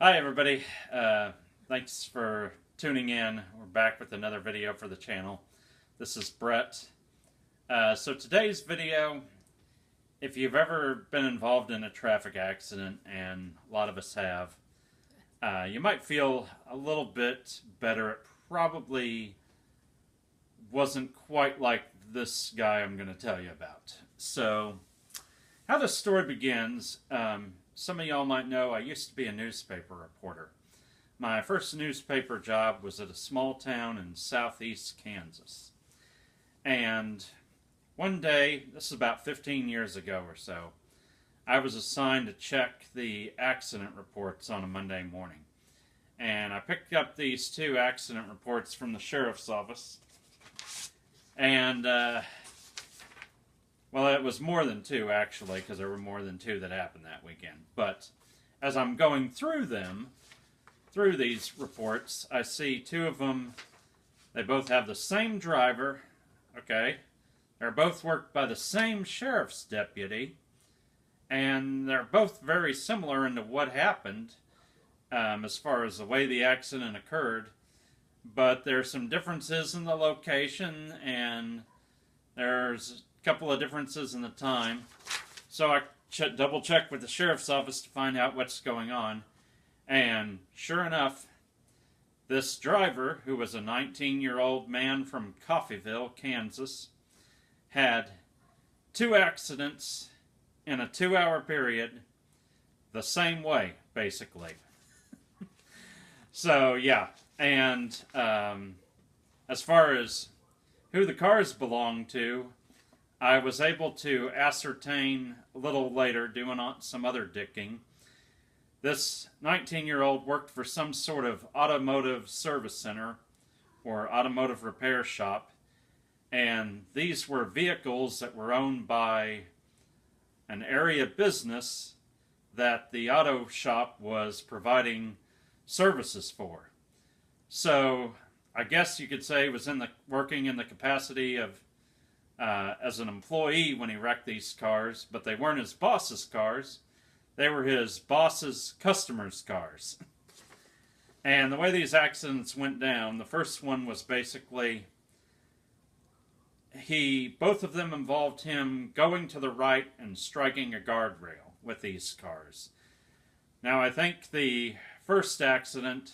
Hi everybody, thanks for tuning in. We're back with another video for the channel. This is Brett. So today's video, if you've ever been involved in a traffic accident, and a lot of us have, you might feel a little bit better. It probably wasn't quite like this guy I'm going to tell you about. So how this story begins, some of y'all might know I used to be a newspaper reporter. My first newspaper job was at a small town in southeast Kansas. And one day, this is about 15 years ago or so, I was assigned to check the accident reports on a Monday morning. And I picked up these two accident reports from the sheriff's office. And, well, it was more than two, actually, because there were more than two that happened that weekend. But as I'm going through these reports, I see two of them. They both have the same driver, okay? They're both worked by the same sheriff's deputy, and they're both very similar into what happened as far as the way the accident occurred. But there's some differences in the location, and there's couple of differences in the time, so I double checked with the sheriff's office to find out what's going on. And sure enough, this driver, who was a 19-year-old man from Coffeyville, Kansas, had two accidents in a 2-hour period the same way, basically. So yeah, and as far as who the cars belonged to, I was able to ascertain a little later, doing some other digging. This 19-year-old worked for some sort of automotive service center or automotive repair shop, and these were vehicles that were owned by an area business that the auto shop was providing services for. So I guess you could say he was working in the capacity of as an employee when he wrecked these cars, but they weren't his boss's cars. They were his boss's customers' cars. And the way these accidents went down, the first one was basically both of them involved him going to the right and striking a guardrail with these cars. Now, I think the first accident,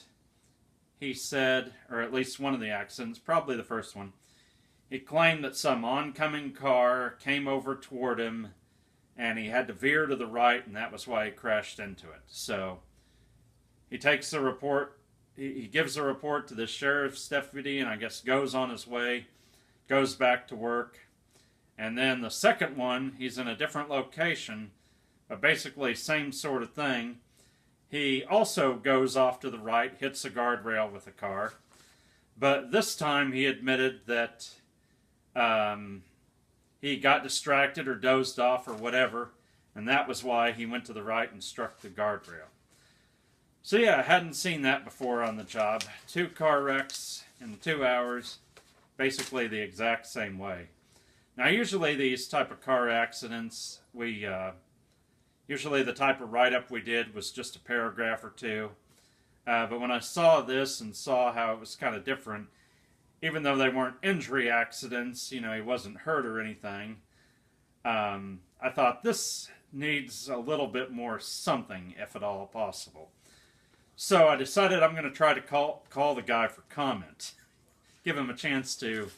he said, or at least one of the accidents, probably the first one, he claimed that some oncoming car came over toward him and he had to veer to the right, and that was why he crashed into it. So he takes the report, he gives a report to the sheriff's deputy, and I guess goes on his way, goes back to work. And then the second one, he's in a different location, but basically same sort of thing. He also goes off to the right, hits a guardrail with a car, but this time he admitted that he got distracted or dozed off or whatever, and that was why he went to the right and struck the guardrail. So yeah, I hadn't seen that before on the job. 2 car wrecks in 2 hours, basically the exact same way. Now usually these type of car accidents, usually the type of write-up we did was just a paragraph or two. But when I saw this and saw how it was kind of different, even though they weren't injury accidents, you know, he wasn't hurt or anything, I thought this needs a little bit more something, if at all possible. So I decided I'm going to try to call the guy for comment. Give him a chance to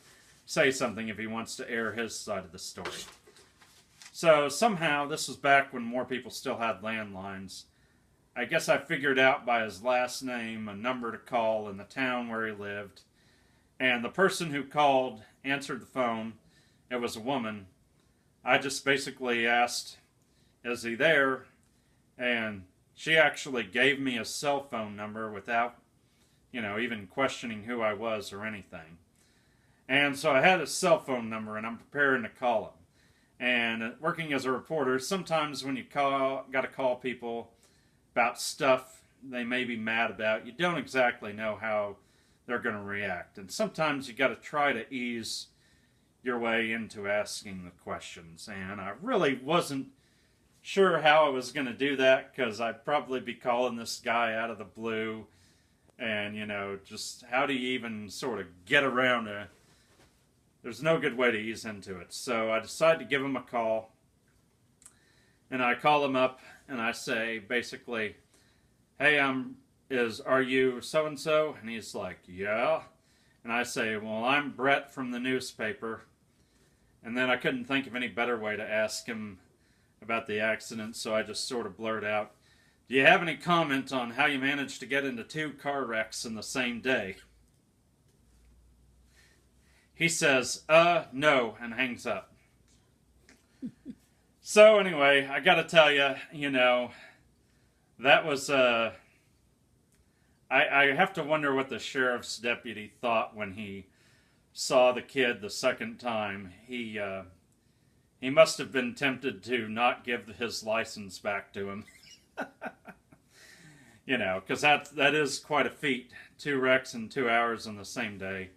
say something if he wants to air his side of the story. So somehow, this was back when more people still had landlines. I guess I figured out by his last name a number to call in the town where he lived. And the person who called answered the phone. It was a woman. I just basically asked, "Is he there?" And she actually gave me a cell phone number without, you know, even questioning who I was or anything. And so I had his cell phone number, and I'm preparing to call him. And working as a reporter, sometimes when you got to call people about stuff they may be mad about, you don't exactly know how they're going to react. And sometimes you got to try to ease your way into asking the questions. And I really wasn't sure how I was going to do that because I'd probably be calling this guy out of the blue. And, you know, just how do you even sort of get around a... There's no good way to ease into it. So I decided to give him a call. And I call him up and I say, basically, hey, are you so-and-so? And he's like, yeah. And I say, well, I'm Brett from the newspaper. And then I couldn't think of any better way to ask him about the accident, so I just sort of blurt out, do you have any comment on how you managed to get into 2 car wrecks in the same day? He says, no, and hangs up. So anyway, I gotta tell you, you know, that was, I have to wonder what the sheriff's deputy thought when he saw the kid the second time. He must have been tempted to not give his license back to him. You know, because that is quite a feat. 2 wrecks in 2 hours on the same day.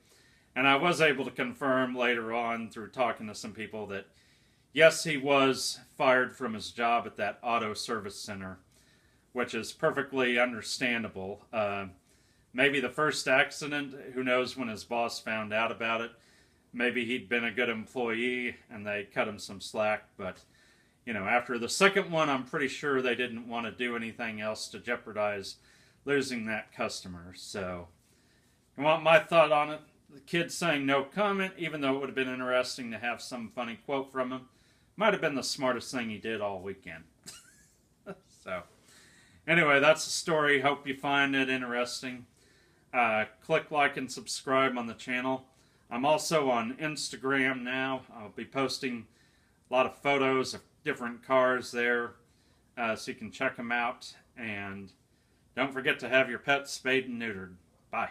And I was able to confirm later on through talking to some people that, yes, he was fired from his job at that auto service center, which is perfectly understandable. Maybe the first accident, who knows when his boss found out about it. Maybe he'd been a good employee and they cut him some slack, but you know, after the second one, I'm pretty sure they didn't want to do anything else to jeopardize losing that customer. So, you want my thought on it? The kid saying no comment, even though it would have been interesting to have some funny quote from him, might have been the smartest thing he did all weekend. So, anyway, that's the story. Hope you find it interesting. Click like and subscribe on the channel. I'm also on Instagram now. I'll be posting a lot of photos of different cars there, so you can check them out. And don't forget to have your pets spayed and neutered. Bye.